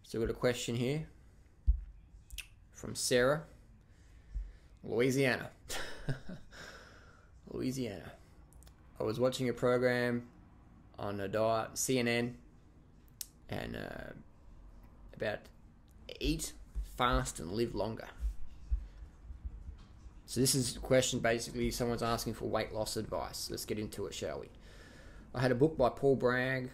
So we've got a question here from Sarah, Louisiana. Louisiana. I was watching a program on a diet, CNN, and about eat, fast, and live longer. So this is a question, basically, someone's asking for weight loss advice. Let's get into it, shall we? I had a book by Paul Bragg,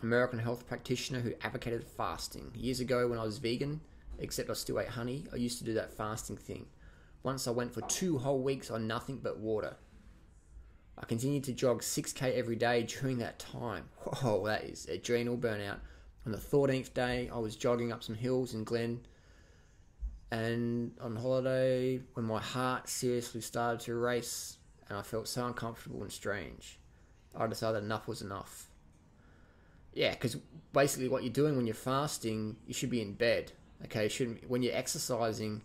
American health practitioner who advocated fasting. Years ago when I was vegan, except I still ate honey, I used to do that fasting thing. Once I went for 2 whole weeks on nothing but water. I continued to jog 6K every day during that time. Whoa, that is adrenal burnout. On the 13th day, I was jogging up some hills in Glen, and on holiday, when my heart seriously started to race, and I felt so uncomfortable and strange, I decided enough was enough. Yeah, because basically what you're doing when you're fasting, you should be in bed. Okay, when you're exercising,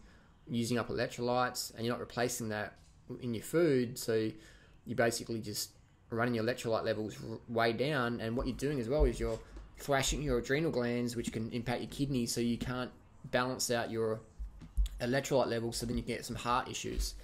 using up electrolytes, and you're not replacing that in your food, so you're basically just running your electrolyte levels way down, and what you're doing as well is you're thrashing your adrenal glands, which can impact your kidneys, so you can't balance out your electrolyte levels, so then you can get some heart issues.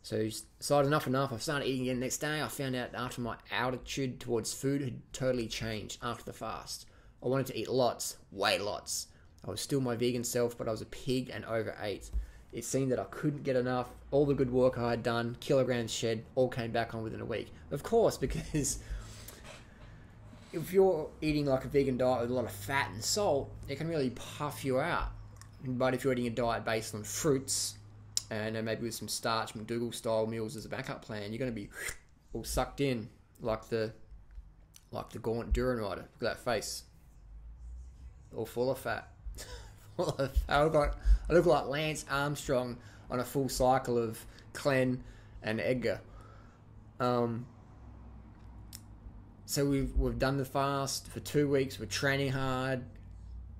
So decided enough. I started eating again the next day. I found out after my attitude towards food had totally changed after the fast. I wanted to eat lots, way lots. I was still my vegan self, but I was a pig and overate. It seemed that I couldn't get enough. All the good work I had done, kilograms shed, all came back on within a week. Of course, because if you're eating like a vegan diet with a lot of fat and salt, it can really puff you out. But if you're eating a diet based on fruits, and maybe with some starch, McDougall style meals as a backup plan, you're going to be all sucked in like the gaunt Durian rider. Look at that face, all full of fat. I look like Lance Armstrong on a full cycle of Clen and Edgar. So we've done the fast for 2 weeks. We're training hard,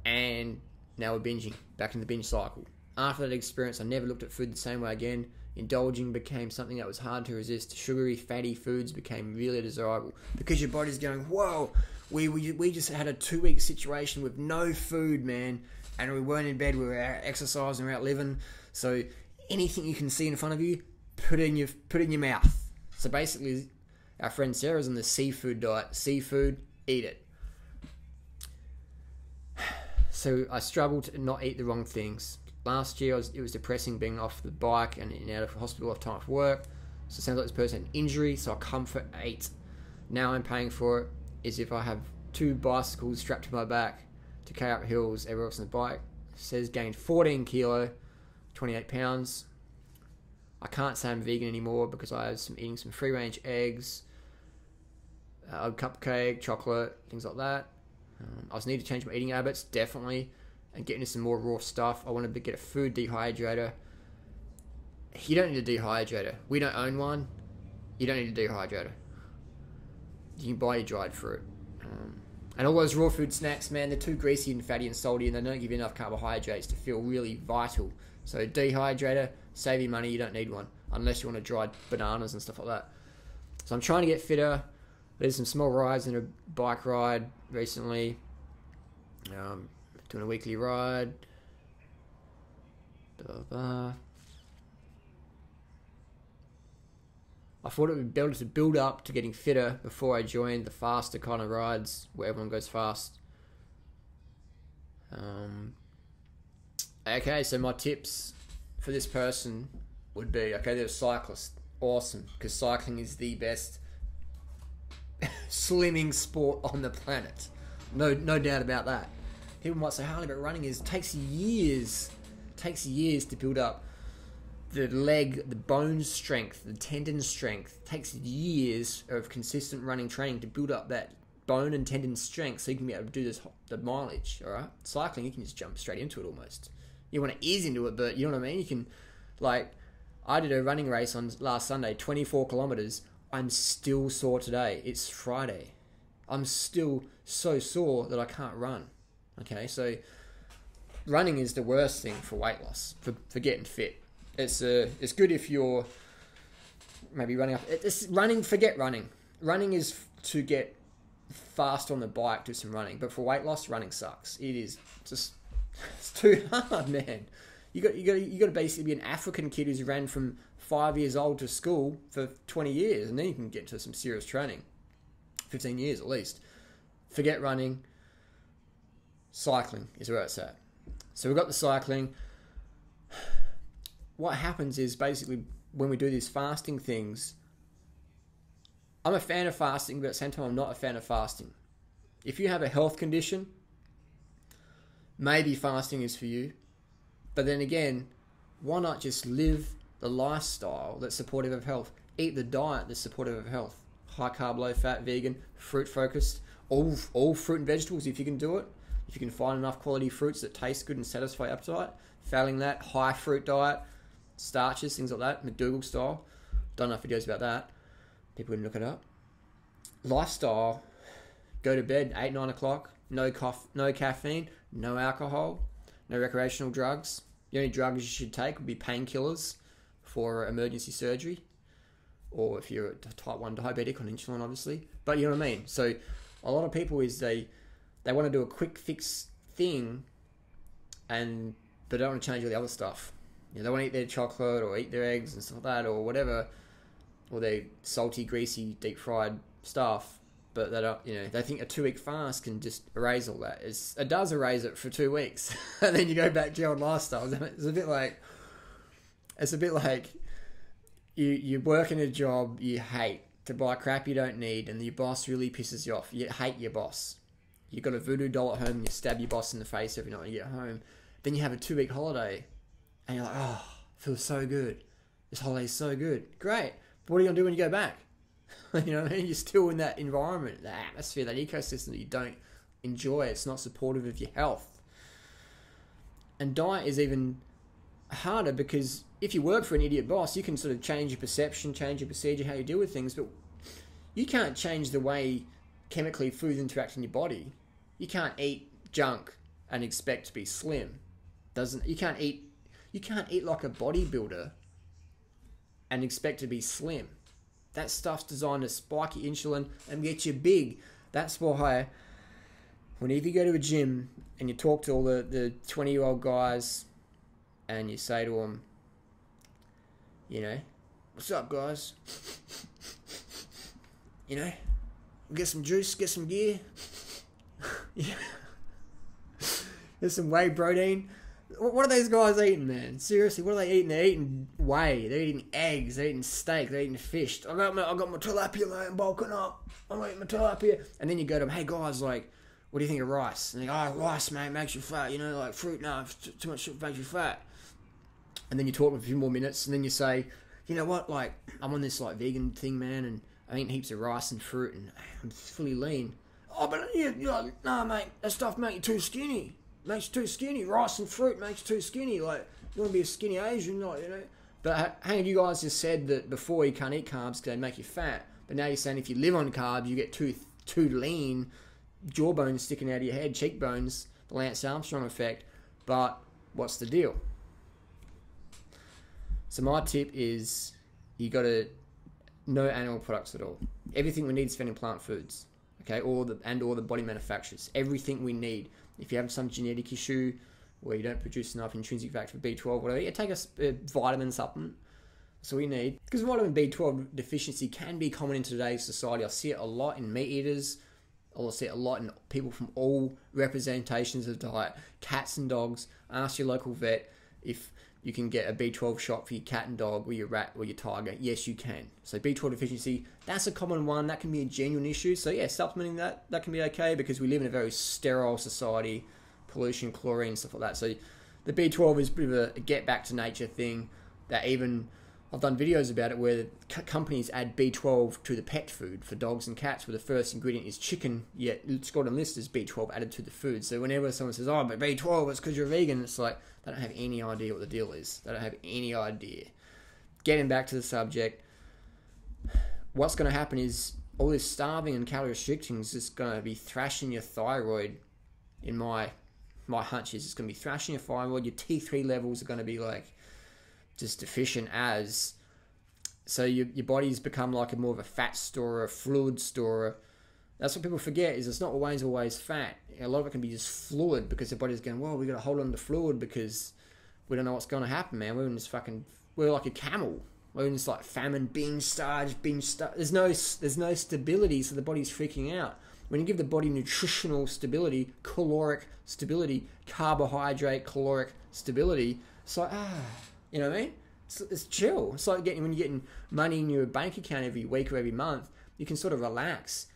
and now we're binging, back in the binge cycle. After that experience, I never looked at food the same way again. Indulging became something that was hard to resist. Sugary, fatty foods became really desirable because your body's going, whoa, we just had a 2-week situation with no food, man, and we weren't in bed. We were out exercising, we were out living. So anything you can see in front of you, put it in your mouth. So basically, our friend Sarah's on the seafood diet. Seafood, eat it. So I struggled to not eat the wrong things. Last year, it was depressing being off the bike and out of hospital off time for work. So it sounds like this person had an injury, so I come for 8. Now I'm paying for it as if I have 2 bicycles strapped to my back to carry up hills everywhere else on the bike. It says gained 14 kilo, 28 pounds. I can't say I'm vegan anymore because I was eating some free-range eggs, a cupcake, chocolate, things like that. I was need to change my eating habits, definitely, and get into some more raw stuff. I wanted to get a food dehydrator. You don't need a dehydrator. We don't own one. You don't need a dehydrator. You can buy your dried fruit. And all those raw food snacks, man, they're too greasy and fatty and salty, and they don't give you enough carbohydrates to feel really vital. So dehydrator, save your money, you don't need one, unless you want to dry bananas and stuff like that. So I'm trying to get fitter. I did some small rides and a bike ride recently. Doing a weekly ride. Blah, blah, blah. I thought it would be better to build up to getting fitter before I joined the faster kind of rides where everyone goes fast. Okay, so my tips for this person would be, okay, they're a cyclist. Awesome, because cycling is the best slimming sport on the planet. No doubt about that. People might say, Harley, but running takes years to build up the leg, the bone strength, the tendon strength. It takes years of consistent running training to build up that bone and tendon strength so you can be able to do the mileage, all right? Cycling, you can just jump straight into it almost. You want to ease into it, but you know what I mean? You can, I did a running race on last Sunday, 24 kilometers. I'm still sore today. It's Friday. I'm still so sore that I can't run. Okay, so running is the worst thing for weight loss, for getting fit. It's good if you're maybe running up. Forget running. Running is to get fast on the bike, do some running. But for weight loss, running sucks. It is just, it's too hard, man. You got to basically be an African kid who's ran from 5 years old to school for 20 years, and then you can get to some serious training. 15 years at least. Forget running. Cycling is where it's at. So we've got the cycling. What happens is basically when we do these fasting things, I'm a fan of fasting, but at the same time I'm not a fan of fasting. If you have a health condition, maybe fasting is for you. But then again, why not just live the lifestyle that's supportive of health? Eat the diet that's supportive of health. High carb, low fat, vegan, fruit focused. All fruit and vegetables if you can do it. If you can find enough quality fruits that taste good and satisfy appetite. Failing that, high fruit diet, starches, things like that, McDougall style. Done enough videos about that. People can look it up. Lifestyle, go to bed 8, 9 o'clock. No caffeine, no alcohol, no recreational drugs. The only drugs you should take would be painkillers for emergency surgery, or if you're a type 1 diabetic on insulin, obviously. But you know what I mean? So a lot of people is they want to do a quick fix thing, but they don't want to change all the other stuff. You know, they want to eat their chocolate or eat their eggs and stuff like that, or whatever, or their salty, greasy, deep fried stuff. But they don't, you know, they think a 2-week fast can just erase all that. It does erase it for 2 weeks, and then you go back to your old lifestyle. It's a bit like you work in a job you hate to buy crap you don't need, and your boss really pisses you off. You hate your boss. You got a voodoo doll at home, and you stab your boss in the face every night when you get home. Then you have a 2-week holiday, and you're like, oh, it feels so good. This holiday's so good. Great. But what are you going to do when you go back? You know what I mean? You're still in that environment, that atmosphere, that ecosystem that you don't enjoy. It's not supportive of your health. And diet is even harder because if you work for an idiot boss, you can sort of change your perception, change your procedure, how you deal with things, but you can't change the way chemically food interacts in your body. You can't eat junk and expect to be slim. You can't eat like a bodybuilder and expect to be slim. That stuff's designed to spike your insulin and get you big. That's why whenever you go to a gym and you talk to all the 20-year-old guys and you say to them, you know, what's up, guys? You know, get some juice, get some gear. Yeah. There's some whey protein. What are those guys eating, man? Seriously, what are they eating? They're eating whey. They're eating eggs. They're eating steak. They're eating fish. I got my tilapia, man. I'm bulking up. I'm eating my tilapia. And then you go to them, hey guys, like, what do you think of rice? And they go, oh, rice, man, makes you fat. You know, like fruit, no, too much sugar makes you fat. And then you talk for a few more minutes, and then you say, you know what, like, I'm on this like vegan thing, man, and I eat heaps of rice and fruit, and I'm fully lean. Oh, but you're like, nah, mate, that stuff makes you too skinny. Makes you too skinny. Rice and fruit makes you too skinny. Like, you want to be a skinny Asian, like, you know. But hang on, you guys just said that before you can't eat carbs because they make you fat. But now you're saying if you live on carbs, you get too lean, jawbones sticking out of your head, cheekbones, the Lance Armstrong effect. But what's the deal? So my tip is you got to no animal products at all. Everything we need is found in plant foods. Okay, all the body manufacturers. Everything we need. If you have some genetic issue where you don't produce enough intrinsic factor for B12, whatever, you take a vitamin supplement. That's all you need. Because vitamin B12 deficiency can be common in today's society. I see it a lot in meat eaters. I see it a lot in people from all representations of diet. Cats and dogs. Ask your local vet if you can get a B12 shot for your cat and dog or your rat or your tiger. Yes, you can. So B12 deficiency, that's a common one. That can be a genuine issue. So yeah, supplementing that can be okay because we live in a very sterile society, pollution, chlorine, stuff like that. So the B12 is a bit of a get back to nature thing that even, I've done videos about it where companies add B12 to the pet food for dogs and cats where the first ingredient is chicken, yet it's got on list as B12 added to the food. So whenever someone says, oh, but B12, it's because you're vegan, it's like, they don't have any idea what the deal is. They don't have any idea. Getting back to the subject, what's going to happen is all this starving and calorie restricting is just going to be thrashing your thyroid. In my hunch is it's going to be thrashing your thyroid. Your T3 levels are going to be like just deficient as. So your body's become like more of a fat storer, a fluid storer. That's what people forget, is it's not always fat. A lot of it can be just fluid, because the body's going, well, we got to hold on to fluid because we don't know what's going to happen, man. We're like a camel. We're in this like famine, binge starve. There's no stability, so the body's freaking out. When you give the body nutritional stability, caloric stability, carbohydrate, caloric stability, it's like, you know what I mean? It's chill. It's like when you're getting money in your bank account every week or every month, you can sort of relax.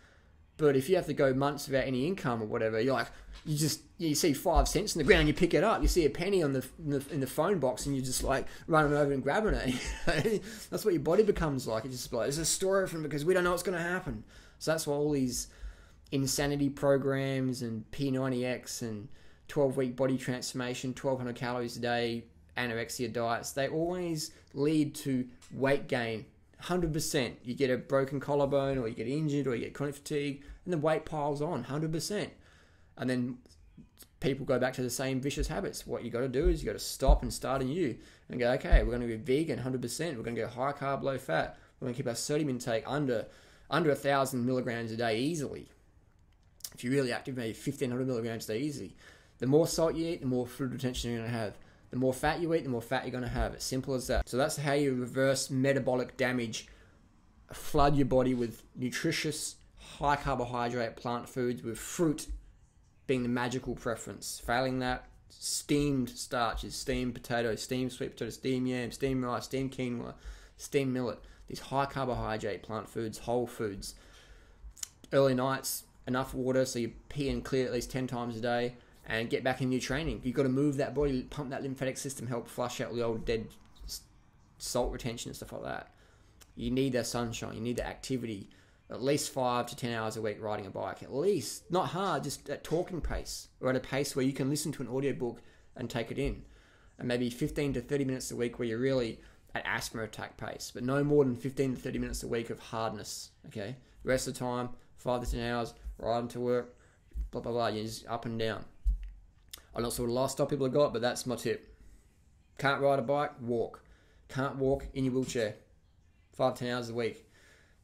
But if you have to go months without any income or whatever, you're like, you see 5 cents in the ground, you pick it up. You see a penny in the phone box, and you're just like running over and grabbing it. That's what your body becomes like. It's just like, it's a story from, because we don't know what's going to happen. So that's why all these insanity programs and P90X and 12-week body transformation, 1,200 calories a day, anorexia diets, they always lead to weight gain. 100%. You get a broken collarbone, or you get injured, or you get chronic fatigue, and the weight piles on 100%. And then people go back to the same vicious habits. What you got to do is you got to stop and start anew and go, okay, we're going to be vegan 100%. We're going to go high carb, low fat. We're going to keep our sodium intake under 1,000 milligrams a day easily. If you're really active, maybe 1,500 milligrams a day easily. The more salt you eat, the more fluid retention you're going to have. The more fat you eat, the more fat you're going to have. It's simple as that. So that's how you reverse metabolic damage. Flood your body with nutritious, high carbohydrate plant foods, with fruit being the magical preference. Failing that, steamed starches, steamed potatoes, steamed sweet potatoes, steamed yam, steamed rice, steamed quinoa, steamed millet. These high carbohydrate plant foods, whole foods. Early nights, enough water so you pee and clear at least 10 times a day. And get back in your training. You've got to move that body, pump that lymphatic system, help flush out the old dead salt retention and stuff like that. You need that sunshine. You need the activity. At least 5 to 10 hours a week riding a bike. At least. Not hard, just at talking pace. Or at a pace where you can listen to an audiobook and take it in. And maybe 15 to 30 minutes a week where you're really at asthma attack pace. But no more than 15 to 30 minutes a week of hardness. Okay? The rest of the time, 5 to 10 hours, riding to work, blah, blah, blah. You're just up and down. I'm not sure what lifestyle people have got, but that's my tip. Can't ride a bike? Walk. Can't walk? In your wheelchair. 5 to 10 hours a week.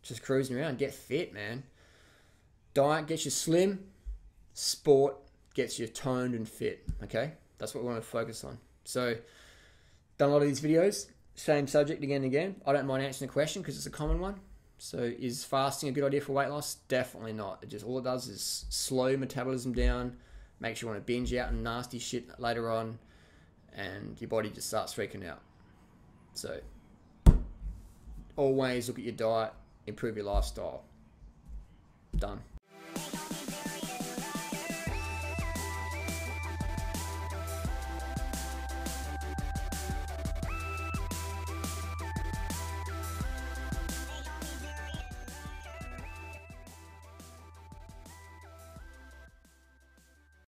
Just cruising around. Get fit, man. Diet gets you slim. Sport gets you toned and fit. Okay? That's what we want to focus on. So, done a lot of these videos. Same subject again and again. I don't mind answering the question because it's a common one. So, is fasting a good idea for weight loss? Definitely not. All it does is slow metabolism down. Makes you want to binge out and nasty shit later on, and your body just starts freaking out. So, always look at your diet, improve your lifestyle. Done.